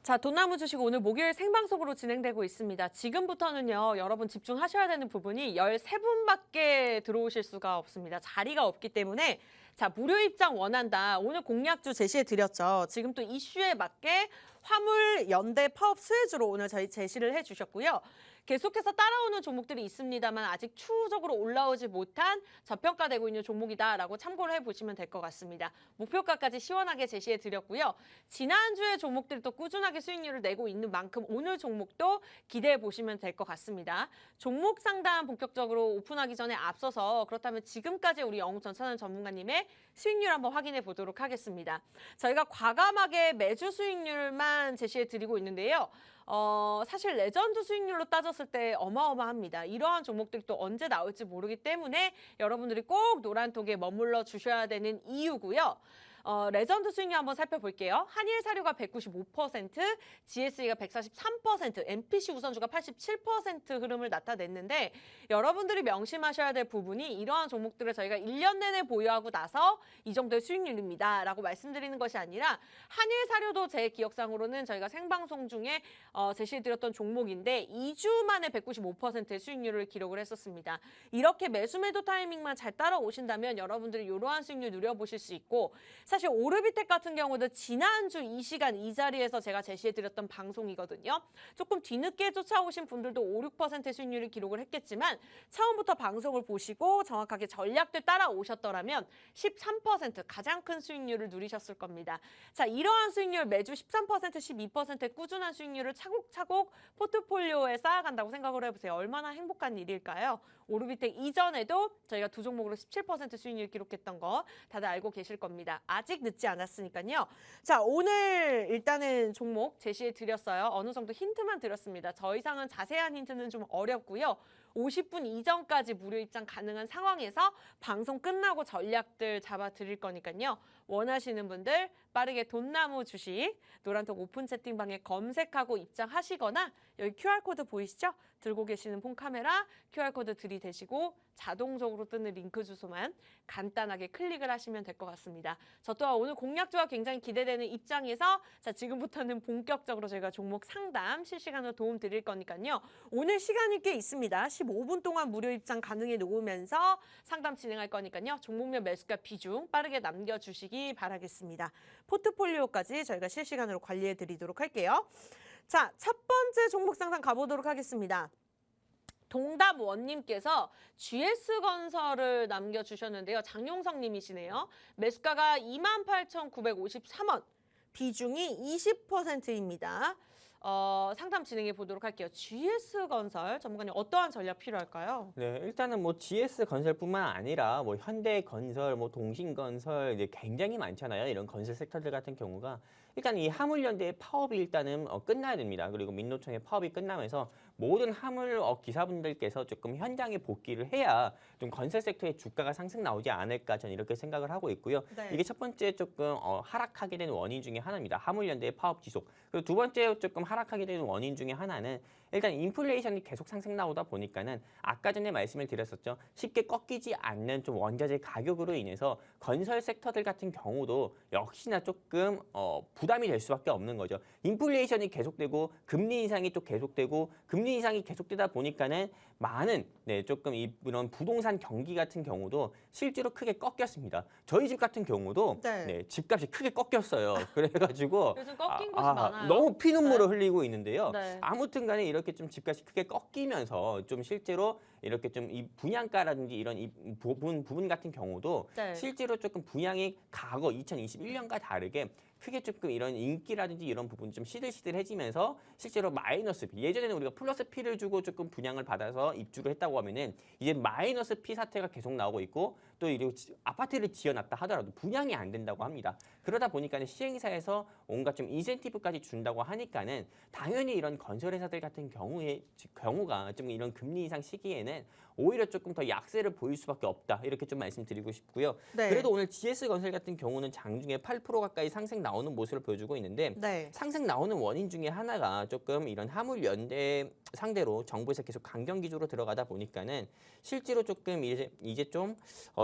자, 돈나무 주식 오늘 목요일 생방송으로 진행되고 있습니다. 지금부터는요, 여러분 집중하셔야 되는 부분이 13분밖에 들어오실 수가 없습니다. 자리가 없기 때문에 자, 무료 입장 원한다. 오늘 공약주 제시해 드렸죠. 지금 또 이슈에 맞게 화물, 연대, 파업, 수혜주로 오늘 저희 제시를 해 주셨고요. 계속해서 따라오는 종목들이 있습니다만 아직 추후적으로 올라오지 못한 저평가되고 있는 종목이다라고 참고를 해보시면 될 것 같습니다. 목표가까지 시원하게 제시해 드렸고요. 지난주에 종목들이 또 꾸준하게 수익률을 내고 있는 만큼 오늘 종목도 기대해 보시면 될 것 같습니다. 종목 상담 본격적으로 오픈하기 전에 앞서서 그렇다면 지금까지 우리 영웅전찬원 전문가님의 수익률 한번 확인해 보도록 하겠습니다. 저희가 과감하게 매주 수익률만 제시해 드리고 있는데요. 사실 레전드 수익률로 따졌을 때 어마어마합니다. 이러한 종목들이 또 언제 나올지 모르기 때문에 여러분들이 꼭 노란톡에 머물러 주셔야 되는 이유고요. 레전드 수익률 한번 살펴볼게요. 한일사료가 195%, GSE가 143%, MPC 우선주가 87% 흐름을 나타냈는데 여러분들이 명심하셔야 될 부분이 이러한 종목들을 저희가 1년 내내 보유하고 나서 이 정도의 수익률입니다 라고 말씀드리는 것이 아니라 한일사료도 제 기억상으로는 저희가 생방송 중에 제시해드렸던 종목인데 2주 만에 195%의 수익률을 기록을 했었습니다. 이렇게 매수매도 타이밍만 잘 따라오신다면 여러분들이 이러한 수익률 누려보실 수 있고 사실 오르비텍 같은 경우도 지난주 이 시간 이 자리에서 제가 제시해드렸던 방송이거든요. 조금 뒤늦게 쫓아오신 분들도 5, 6%의 수익률을 기록을 했겠지만 처음부터 방송을 보시고 정확하게 전략들 따라오셨더라면 13% 가장 큰 수익률을 누리셨을 겁니다. 자, 이러한 수익률 매주 13%, 12%의 꾸준한 수익률을 차곡차곡 포트폴리오에 쌓아간다고 생각을 해보세요. 얼마나 행복한 일일까요? 오르비텍 이전에도 저희가 두 종목으로 17% 수익률 기록했던 거 다들 알고 계실 겁니다. 아직 늦지 않았으니까요. 자, 오늘 일단은 종목 제시해 드렸어요. 어느 정도 힌트만 드렸습니다. 더 이상은 자세한 힌트는 좀 어렵고요. 50분 이전까지 무료 입장 가능한 상황에서 방송 끝나고 전략들 잡아 드릴 거니까요. 원하시는 분들 빠르게 돈나무 주식 노란톡 오픈 채팅방에 검색하고 입장하시거나 여기 QR코드 보이시죠? 들고 계시는 폰카메라 QR코드 들이대시고 자동적으로 뜨는 링크 주소만 간단하게 클릭을 하시면 될 것 같습니다. 저 또한 오늘 공략주가 굉장히 기대되는 입장에서 자, 지금부터는 본격적으로 저희가 종목 상담 실시간으로 도움 드릴 거니까요. 오늘 시간이 꽤 있습니다. 15분 동안 무료 입장 가능해 놓으면서 상담 진행할 거니까요. 종목별 매수가 비중 빠르게 남겨주시기 바라겠습니다. 포트폴리오까지 저희가 실시간으로 관리해 드리도록 할게요. 자, 첫 번째 종목 상담 가보도록 하겠습니다. 동답원님께서 GS건설을 남겨주셨는데요. 장용성 님이시네요. 매수가가 28,953원, 비중이 20%입니다. 상담 진행해 보도록 할게요. GS건설 전문가님 어떠한 전략 필요할까요? 네, 일단은 뭐 GS건설뿐만 아니라 뭐 현대건설, 뭐 동신건설 이제 굉장히 많잖아요. 이런 건설 섹터들 같은 경우가 일단 이 화물연대의 파업이 일단은 끝나야 됩니다. 그리고 민노총의 파업이 끝나면서 모든 화물 기사분들께서 조금 현장에 복귀를 해야 좀 건설 섹터의 주가가 상승 나오지 않을까 저는 이렇게 생각을 하고 있고요. 네. 이게 첫 번째 조금 하락하게 되는 원인 중에 하나입니다. 화물연대의 파업 지속. 그리고 두 번째 조금 하락하게 되는 원인 중에 하나는 일단 인플레이션이 계속 상승 나오다 보니까는 아까 전에 말씀을 드렸었죠. 쉽게 꺾이지 않는 좀 원자재 가격으로 인해서 건설 섹터들 같은 경우도 역시나 조금 부담이 될 수밖에 없는 거죠. 인플레이션이 계속되고 금리 인상이 또 계속되고 금리 인상이 계속되다 보니까는 많은 조금 이런 부동산 경기 같은 경우도 실제로 크게 꺾였습니다. 저희 집 같은 경우도 집값이 크게 꺾였어요. 그래가지고 요즘 꺾인 곳이 많아요. 너무 피눈물을 흘리고 있는데요. 네. 아무튼간에 이렇게 좀 집값이 크게 꺾이면서 좀 실제로 이렇게 좀 이 분양가라든지 이런 이 부분 같은 경우도 실제로 조금 분양이 과거 2021년과 다르게 크게 조금 이런 인기라든지 이런 부분이 좀 시들시들해지면서 실제로 마이너스 피, 예전에는 우리가 플러스 피를 주고 조금 분양을 받아서 입주를 했다고 하면은 이제 마이너스 피 사태가 계속 나오고 있고 또 이리고 아파트를 지어놨다 하더라도 분양이 안 된다고 합니다. 그러다 보니까는 시행사에서 온갖 좀 인센티브까지 준다고 하니까는 당연히 이런 건설회사들 같은 경우가 좀 이런 금리 인상 시기에는 오히려 조금 더 약세를 보일 수밖에 없다. 이렇게 좀 말씀드리고 싶고요. 네. 그래도 오늘 GS건설 같은 경우는 장중에 8% 가까이 상승 나오는 모습을 보여주고 있는데 네. 상승 나오는 원인 중에 하나가 조금 이런 화물연대 상대로 정부에서 계속 강경 기조로 들어가다 보니까는 실제로 조금 이제 좀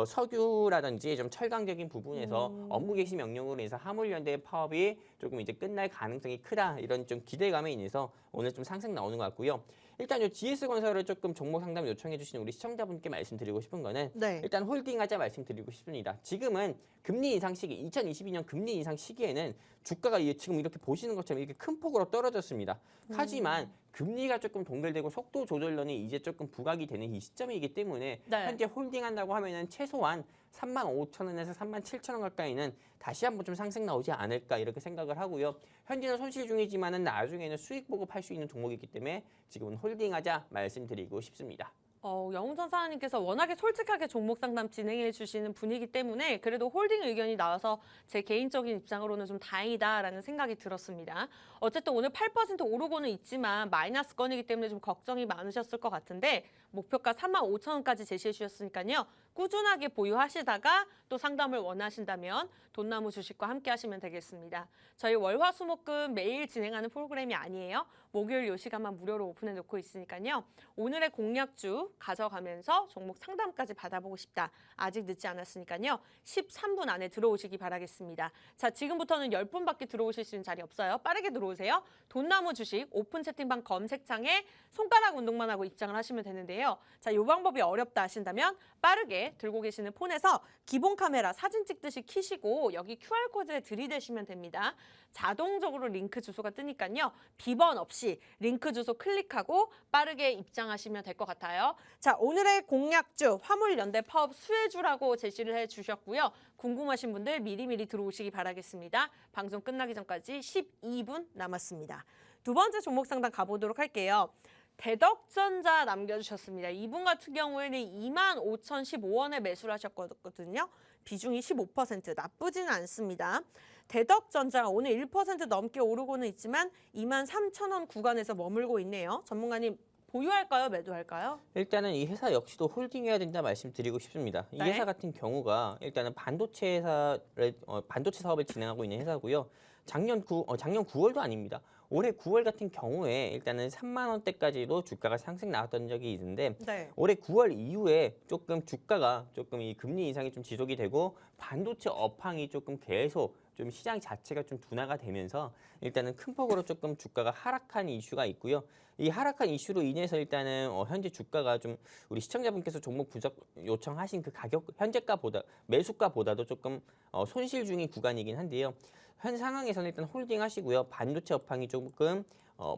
석유라든지 좀 철강적인 부분에서 업무 개시 명령으로 인해서 화물연대의 파업이 조금 이제 끝날 가능성이 크다 이런 좀 기대감에 인해서 오늘 좀 상승 나오는 것 같고요. 일단 이 GS건설을 조금 종목 상담 요청해 주신 우리 시청자분께 말씀드리고 싶은 거는 네. 일단 홀딩하자 말씀드리고 싶습니다. 지금은 금리 인상 시기, 2022년 금리 인상 시기에는 주가가 지금 이렇게 보시는 것처럼 이렇게 큰 폭으로 떨어졌습니다. 하지만 금리가 조금 동결되고 속도 조절론이 이제 조금 부각이 되는 이 시점이기 때문에 네. 현재 홀딩한다고 하면은 최소한 35,000원에서 37,000원 가까이는 다시 한번 좀 상승 나오지 않을까 이렇게 생각을 하고요. 현재는 손실 중이지만은 나중에는 수익 보고 팔 수 있는 종목이기 때문에 지금은 홀딩하자 말씀드리고 싶습니다. 영웅전사님께서 워낙에 솔직하게 종목 상담 진행해 주시는 분이기 때문에 그래도 홀딩 의견이 나와서 제 개인적인 입장으로는 좀 다행이다라는 생각이 들었습니다. 어쨌든 오늘 8% 오르고는 있지만 마이너스권이기 때문에 좀 걱정이 많으셨을 것 같은데 목표가 35,000원까지 제시해 주셨으니까요. 꾸준하게 보유하시다가 또 상담을 원하신다면 돈나무 주식과 함께 하시면 되겠습니다. 저희 월화수목금 매일 진행하는 프로그램이 아니에요. 목요일 요 시간만 무료로 오픈해 놓고 있으니까요. 오늘의 공략주 가져가면서 종목 상담까지 받아보고 싶다. 아직 늦지 않았으니까요. 13분 안에 들어오시기 바라겠습니다. 자, 지금부터는 10분밖에 들어오실 수 있는 자리 없어요. 빠르게 들어오세요. 돈나무 주식 오픈 채팅방 검색창에 손가락 운동만 하고 입장을 하시면 되는데요. 자, 이 방법이 어렵다 하신다면 빠르게 들고 계시는 폰에서 기본 카메라 사진 찍듯이 켜시고 여기 QR코드에 들이대시면 됩니다. 자동적으로 링크 주소가 뜨니까요. 비번 없이 링크 주소 클릭하고 빠르게 입장하시면 될 것 같아요. 자, 오늘의 공략주 화물연대 파업 수혜주라고 제시를 해주셨고요. 궁금하신 분들 미리미리 들어오시기 바라겠습니다. 방송 끝나기 전까지 12분 남았습니다. 두 번째 종목 상담 가보도록 할게요. 대덕전자 남겨주셨습니다. 이분 같은 경우에는 25,015원에 매수를 하셨거든요. 비중이 15%, 나쁘지는 않습니다. 대덕전자가 오늘 1% 넘게 오르고는 있지만 23,000원 구간에서 머물고 있네요. 전문가님 보유할까요? 매도할까요? 일단은 이 회사 역시도 홀딩해야 된다 말씀드리고 싶습니다. 이 네. 회사 같은 경우가 일단은 반도체 사업을 진행하고 있는 회사고요. 작년 9월도 아닙니다. 올해 9월 같은 경우에 일단은 3만 원대까지도 주가가 상승 나왔던 적이 있는데 네. 올해 9월 이후에 조금 주가가 조금 이 금리 인상이 좀 지속이 되고 반도체 업황이 조금 계속 좀 시장 자체가 좀 둔화가 되면서 일단은 큰 폭으로 조금 주가가 하락한 이슈가 있고요. 이 하락한 이슈로 인해서 일단은 현재 주가가 좀 우리 시청자분께서 종목 분석 요청하신 그 가격 현재가보다 매수가보다도 조금 손실 중인 구간이긴 한데요. 현 상황에서는 일단 홀딩 하시고요. 반도체 업황이 조금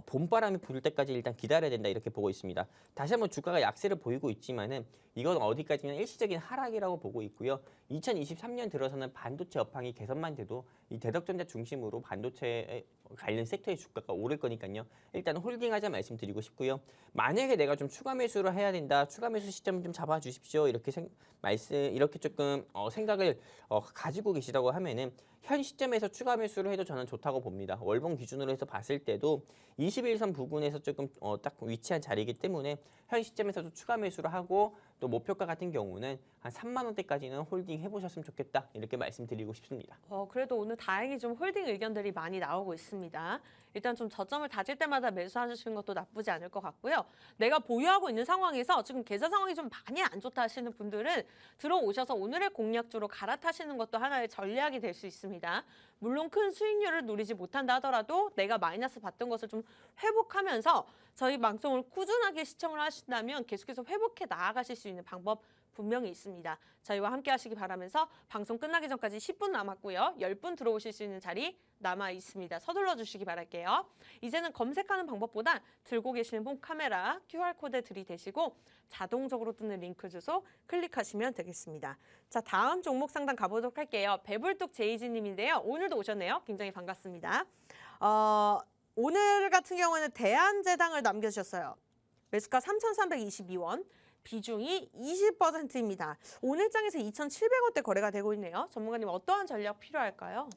봄바람이 불 때까지 일단 기다려야 된다 이렇게 보고 있습니다. 다시 한번 주가가 약세를 보이고 있지만은 이건 어디까지는 일시적인 하락이라고 보고 있고요. 2023년 들어서는 반도체 업황이 개선만 돼도 이 대덕전자 중심으로 반도체 관련 섹터의 주가가 오를 거니까요. 일단 홀딩하자 말씀드리고 싶고요. 만약에 내가 좀 추가 매수를 해야 된다. 추가 매수 시점 좀 잡아 주십시오. 이렇게 조금 생각을 가지고 계시다고 하면은 현 시점에서 추가 매수를 해도 저는 좋다고 봅니다. 월봉 기준으로 해서 봤을 때도 21선 부근에서 조금 딱 위치한 자리이기 때문에 현 시점에서도 추가 매수를 하고 또 목표가 같은 경우는 한 3만 원대까지는 홀딩 해보셨으면 좋겠다 이렇게 말씀드리고 싶습니다. 그래도 오늘 다행히 좀 홀딩 의견들이 많이 나오고 있습니다. 일단 좀 저점을 다질 때마다 매수하시는 것도 나쁘지 않을 것 같고요. 내가 보유하고 있는 상황에서 지금 계좌 상황이 좀 많이 안 좋다 하시는 분들은 들어오셔서 오늘의 공략주로 갈아타시는 것도 하나의 전략이 될 수 있습니다. 물론 큰 수익률을 누리지 못한다 하더라도 내가 마이너스 받던 것을 좀 회복하면서 저희 방송을 꾸준하게 시청을 하신다면 계속해서 회복해 나아가실 수 있는 방법 분명히 있습니다. 저희와 함께 하시기 바라면서 방송 끝나기 전까지 10분 남았고요. 10분 들어오실 수 있는 자리 남아 있습니다. 서둘러 주시기 바랄게요. 이제는 검색하는 방법보다 들고 계시는 폰 카메라 QR코드에 들이대시고 자동적으로 뜨는 링크 주소 클릭하시면 되겠습니다. 자, 다음 종목 상담 가보도록 할게요. 배불뚝 제이지님인데요. 오늘도 오셨네요. 굉장히 반갑습니다. 오늘 같은 경우에는 대한제당을 남겨주셨어요. 매수가 3,322원. 비중이 20%입니다. 오늘 장에서 2,700원대 거래가 되고 있네요. 전문가님 어떠한 전략 필요할까요?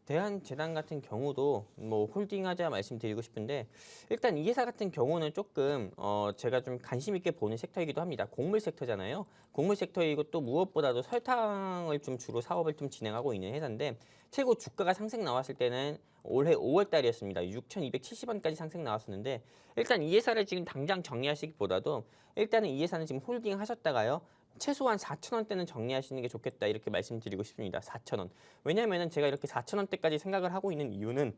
대한제당 같은 경우도 뭐 홀딩하자 말씀드리고 싶은데 일단 이 회사 같은 경우는 조금 제가 좀 관심 있게 보는 섹터이기도 합니다. 곡물 섹터잖아요. 곡물 섹터이고 또 무엇보다도 설탕을 좀 주로 사업을 좀 진행하고 있는 회사인데 최고 주가가 상승 나왔을 때는 올해 5월 달이었습니다. 6,270원까지 상승 나왔었는데 일단 이 회사를 지금 당장 정리하시기보다도 일단은 이 회사는 지금 홀딩 하셨다가요. 최소한 4,000원대는 정리하시는 게 좋겠다 이렇게 말씀드리고 싶습니다. 4,000원. 왜냐하면 제가 이렇게 4,000원대까지 생각을 하고 있는 이유는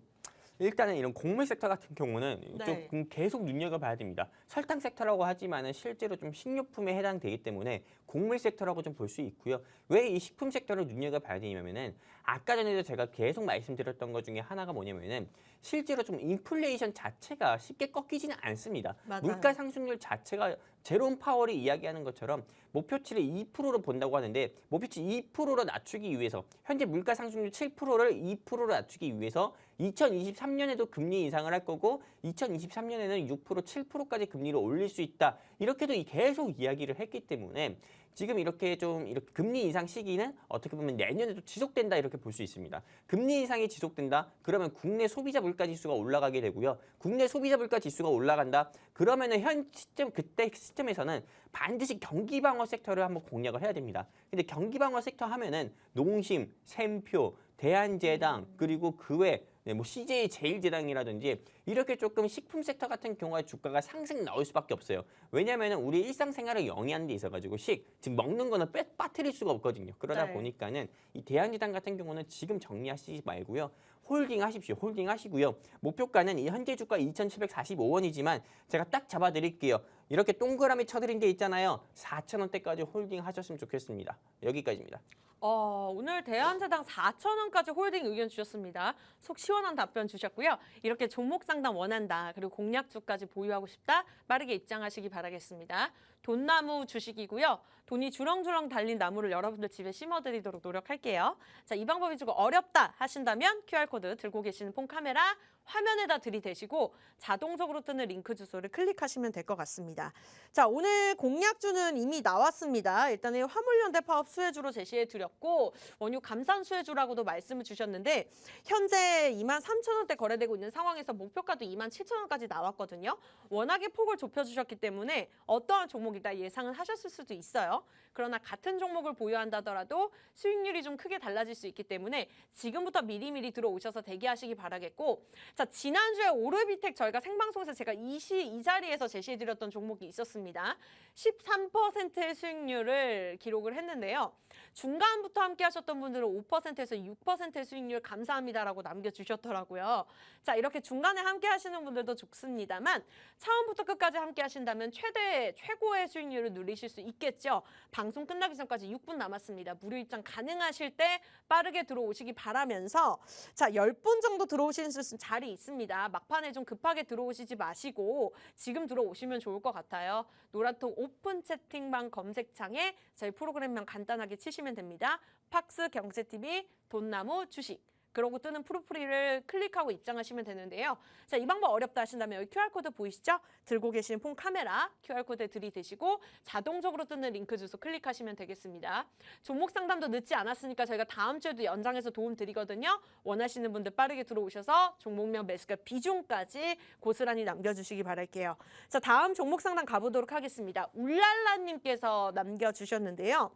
일단은 이런 곡물 섹터 같은 경우는 네. 좀 계속 눈여겨봐야 됩니다. 설탕 섹터라고 하지만은 실제로 좀 식료품에 해당되기 때문에 곡물 섹터라고 좀 볼 수 있고요. 왜 이 식품 섹터를 눈여겨봐야 되냐면은 아까 전에도 제가 계속 말씀드렸던 것 중에 하나가 뭐냐면은 실제로 좀 인플레이션 자체가 쉽게 꺾이지는 않습니다. 맞아요. 물가 상승률 자체가 제롬 파월이 이야기하는 것처럼 목표치를 2%로 본다고 하는데 목표치 2%로 낮추기 위해서 현재 물가 상승률 7%를 2%로 낮추기 위해서 2023년에도 금리 인상을 할 거고 2023년에는 6%, 7%까지 금리를 올릴 수 있다. 이렇게도 계속 이야기를 했기 때문에 지금 이렇게 좀 이렇게 금리 인상 시기는 어떻게 보면 내년에도 지속된다 이렇게 볼 수 있습니다. 금리 인상이 지속된다. 그러면 국내 소비자 물가 지수가 올라가게 되고요. 국내 소비자 물가 지수가 올라간다. 그러면은 현 시점 그때 시점에서는 반드시 경기 방어 섹터를 한번 공략을 해야 됩니다. 근데 경기 방어 섹터 하면은 농심, 샘표, 대한제당 그리고 그 외 뭐 CJ 제일제당이라든지 이렇게 조금 식품 섹터 같은 경우에 주가가 상승 나올 수밖에 없어요. 왜냐하면 우리 일상생활을 영위하는 데 있어가지고 지금 먹는 거는 빠뜨릴 수가 없거든요. 그러다 네. 보니까는 이 대한제당 같은 경우는 지금 정리하시지 말고요. 홀딩 하십시오. 홀딩 하시고요. 목표가는 이 현재 주가 2,745원이지만 제가 딱 잡아드릴게요. 이렇게 동그라미 쳐드린 데 있잖아요. 4,000원대까지 홀딩 하셨으면 좋겠습니다. 여기까지입니다. 오늘 대한제당 4,000원까지 홀딩 의견 주셨습니다. 속 시원한 답변 주셨고요. 이렇게 종목 상담 원한다. 그리고 공략주까지 보유하고 싶다. 빠르게 입장하시기 바라겠습니다. 돈나무 주식이고요. 돈이 주렁주렁 달린 나무를 여러분들 집에 심어드리도록 노력할게요. 자, 이 방법이 조금 어렵다 하신다면 QR코드 들고 계시는 폰 카메라 화면에다 들이대시고 자동적으로 뜨는 링크 주소를 클릭하시면 될 것 같습니다. 자, 오늘 공략주는 이미 나왔습니다. 일단은 화물연대 파업 수혜주로 제시해 드렸고 원유 감산 수혜주라고도 말씀을 주셨는데 현재 23,000원대 거래되고 있는 상황에서 목표가도 27,000원까지 나왔거든요. 워낙에 폭을 좁혀주셨기 때문에 어떠한 종목이다 예상은 하셨을 수도 있어요. 그러나 같은 종목을 보유한다더라도 수익률이 좀 크게 달라질 수 있기 때문에 지금부터 미리미리 들어오셔서 대기하시기 바라겠고 자, 지난주에 오르비텍 저희가 생방송에서 제가 이 자리에서 제시해드렸던 종목이 있었습니다. 13%의 수익률을 기록을 했는데요. 중간부터 함께 하셨던 분들은 5%에서 6%의 수익률 감사합니다라고 남겨주셨더라고요. 자, 이렇게 중간에 함께 하시는 분들도 좋습니다만 처음부터 끝까지 함께 하신다면 최고의 수익률을 누리실 수 있겠죠. 방송 끝나기 전까지 6분 남았습니다. 무료 입장 가능하실 때 빠르게 들어오시기 바라면서 자, 10분 정도 들어오시는 자리 있습니다. 막판에 좀 급하게 들어오시지 마시고 지금 들어오시면 좋을 것 같아요. 노란통 오픈 채팅방 검색창에 저희 프로그램명 간단하게 치시면 됩니다. 팍스 경제TV 돈나무 주식. 그러고 뜨는 프로필을 클릭하고 입장하시면 되는데요. 자, 이 방법 어렵다 하신다면 여기 QR코드 보이시죠? 들고 계신 폰 카메라 QR코드에 들이대시고 자동적으로 뜨는 링크 주소 클릭하시면 되겠습니다. 종목 상담도 늦지 않았으니까 저희가 다음 주에도 연장해서 도움 드리거든요. 원하시는 분들 빠르게 들어오셔서 종목명 매수가 비중까지 고스란히 남겨주시기 바랄게요. 자, 다음 종목 상담 가보도록 하겠습니다. 울랄라님께서 남겨주셨는데요.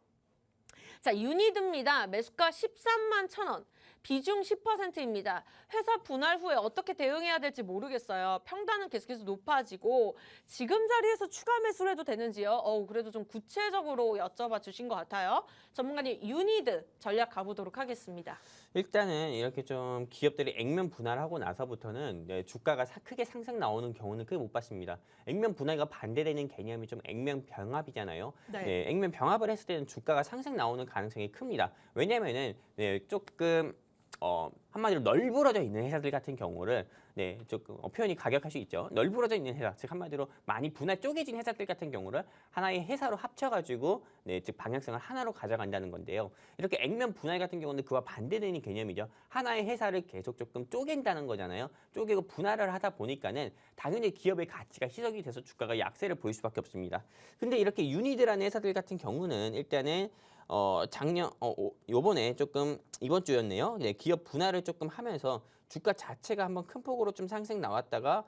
자, 유니드입니다. 매수가 13만 1,000원. 비중 10%입니다. 회사 분할 후에 어떻게 대응해야 될지 모르겠어요. 평단은 계속해서 높아지고 지금 자리에서 추가 매수를 해도 되는지요? 그래도 좀 구체적으로 여쭤봐 주신 것 같아요. 전문가님 유니드 전략 가보도록 하겠습니다. 일단은 이렇게 좀 기업들이 액면 분할하고 나서부터는 주가가 크게 상승 나오는 경우는 크게 못 봤습니다. 액면 분할과 반대되는 개념이 좀 액면 병합이잖아요. 네. 액면 병합을 했을 때는 주가가 상승 나오는 가능성이 큽니다. 왜냐면은 조금 한마디로 널브러져 있는 회사들 같은 경우를 조금 표현이 가격할 수 있죠. 널브러져 있는 회사, 즉 한마디로 많이 분할 쪼개진 회사들 같은 경우를 하나의 회사로 합쳐가지고 즉 방향성을 하나로 가져간다는 건데요. 이렇게 액면 분할 같은 경우는 그와 반대되는 개념이죠. 하나의 회사를 계속 조금 쪼갠다는 거잖아요. 쪼개고 분할을 하다 보니까는 당연히 기업의 가치가 희석이 돼서 주가가 약세를 보일 수밖에 없습니다. 근데 이렇게 유니드라는 회사들 같은 경우는 일단은 요번에 조금 이번 주였네요. 기업 분할을 조금 하면서 주가 자체가 한번 큰 폭으로 좀 상승 나왔다가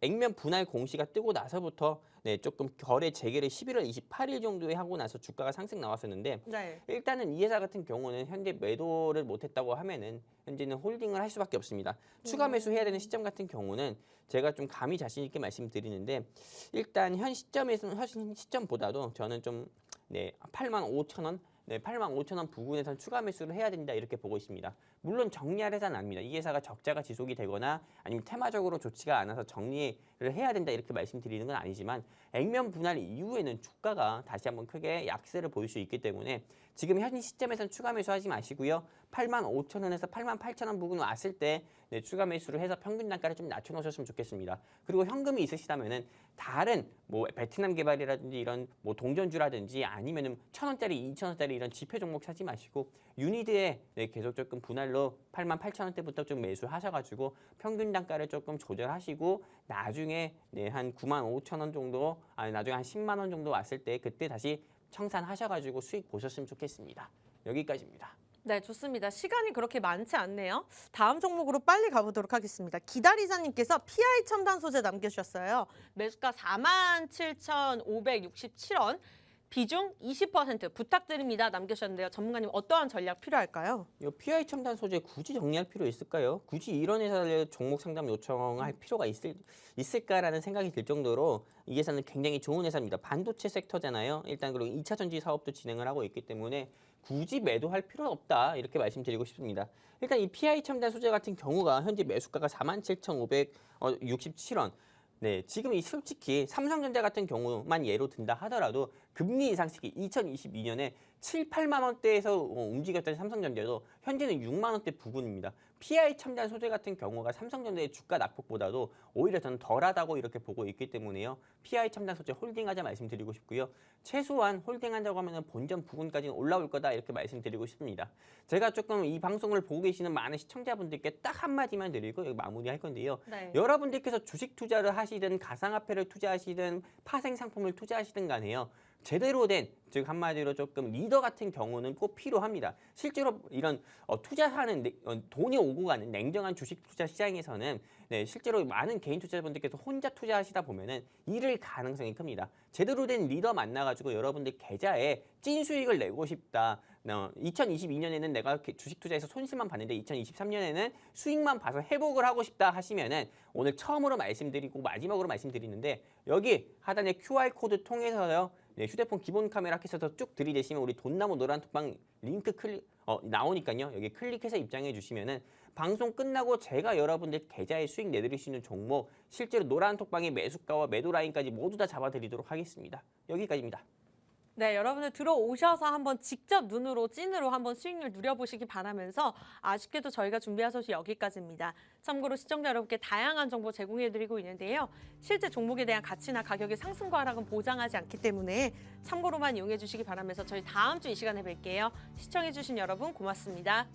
액면 분할 공시가 뜨고 나서부터 조금 거래 재개를 11월 28일 정도에 하고 나서 주가가 상승 나왔었는데 네. 일단은 이 회사 같은 경우는 현재 매도를 못했다고 하면은 현재는 홀딩을 할 수밖에 없습니다. 추가 매수해야 되는 시점 같은 경우는 제가 좀 감히 자신 있게 말씀드리는데 일단 현 시점보다도 저는 좀 85,000원 85,000원 부근에선 추가 매수를 해야 된다 이렇게 보고 있습니다. 물론 정리할 회사는 아닙니다. 이 회사가 적자가 지속이 되거나 아니면 테마적으로 좋지가 않아서 정리를 해야 된다 이렇게 말씀드리는 건 아니지만 액면 분할 이후에는 주가가 다시 한번 크게 약세를 보일 수 있기 때문에 지금 현 시점에서는 추가 매수하지 마시고요. 85,000원에서 88,000원 부근 왔을 때 추가 매수를 해서 평균 단가를 좀 낮춰놓으셨으면 좋겠습니다. 그리고 현금이 있으시다면은 다른 베트남 개발이라든지 이런 동전주라든지 아니면은 1,000원짜리, 2,000원짜리 이런 지표 종목 사지 마시고 유니드에 계속 조금 분할로 88,000원대부터 좀 매수하셔가지고 평균 단가를 조금 조절하시고 나중에 한 95,000원 정도, 나중에 한 10만 원 정도 왔을 때 그때 다시 청산하셔가지고 수익 보셨으면 좋겠습니다. 여기까지입니다. 네, 좋습니다. 시간이 그렇게 많지 않네요. 다음 종목으로 빨리 가보도록 하겠습니다. 기다리자님께서 PI 첨단 소재 남겨주셨어요. 매수가 47,567원, 비중 20% 부탁드립니다. 남겨주셨는데요. 전문가님 어떠한 전략 필요할까요? 이 PI 첨단 소재 굳이 정리할 필요 있을까요? 굳이 이런 회사를 종목 상담 요청할 필요가 있을까라는 생각이 들 정도로 이 회사는 굉장히 좋은 회사입니다. 반도체 섹터잖아요. 일단 그리고 2차 전지 사업도 진행을 하고 있기 때문에 굳이 매도할 필요는 없다 이렇게 말씀드리고 싶습니다. 일단 이 PI 첨단 소재 같은 경우가 현재 매수가가 47,567원. 지금 이 솔직히 삼성전자 같은 경우만 예로 든다 하더라도 금리 인상 시기 2022년에 7, 8만 원대에서 움직였던 삼성전자도 현재는 6만 원대 부근입니다. PI 첨단 소재 같은 경우가 삼성전자의 주가 낙폭보다도 오히려 저는 덜하다고 이렇게 보고 있기 때문에요. PI 첨단 소재 홀딩하자 말씀드리고 싶고요. 최소한 홀딩한다고 하면 본전 부근까지는 올라올 거다 이렇게 말씀드리고 싶습니다. 제가 조금 이 방송을 보고 계시는 많은 시청자분들께 딱 한마디만 드리고 여기 마무리할 건데요. 네. 여러분들께서 주식 투자를 하시든 가상화폐를 투자하시든 파생 상품을 투자하시든 간에요. 제대로 된, 즉 한마디로 조금 리더 같은 경우는 꼭 필요합니다. 실제로 이런 투자하는 돈이 오고 가는 냉정한 주식 투자 시장에서는 실제로 많은 개인 투자자분들께서 혼자 투자하시다 보면은 잃을 가능성이 큽니다. 제대로 된 리더 만나가지고 여러분들 계좌에 찐 수익을 내고 싶다. 2022년에는 내가 주식 투자에서 손실만 봤는데 2023년에는 수익만 봐서 회복을 하고 싶다 하시면은 오늘 처음으로 말씀드리고 마지막으로 말씀드리는데 여기 하단에 QR코드 통해서요. 휴대폰 기본 카메라 켜서 쭉 들이대시면 우리 돈나무 노란톡방 링크 나오니까요. 여기 클릭해서 입장해 주시면은 방송 끝나고 제가 여러분들 계좌에 수익 내드릴 수 있는 종목 실제로 노란톡방의 매수가와 매도 라인까지 모두 다 잡아드리도록 하겠습니다. 여기까지입니다. 네, 여러분들 들어오셔서 한번 직접 눈으로 찐으로 한번 수익률 누려보시기 바라면서 아쉽게도 저희가 준비한 소식 여기까지입니다. 참고로 시청자 여러분께 다양한 정보 제공해드리고 있는데요. 실제 종목에 대한 가치나 가격의 상승과 하락은 보장하지 않기 때문에 참고로만 이용해 주시기 바라면서 저희 다음 주 이 시간에 뵐게요. 시청해 주신 여러분 고맙습니다.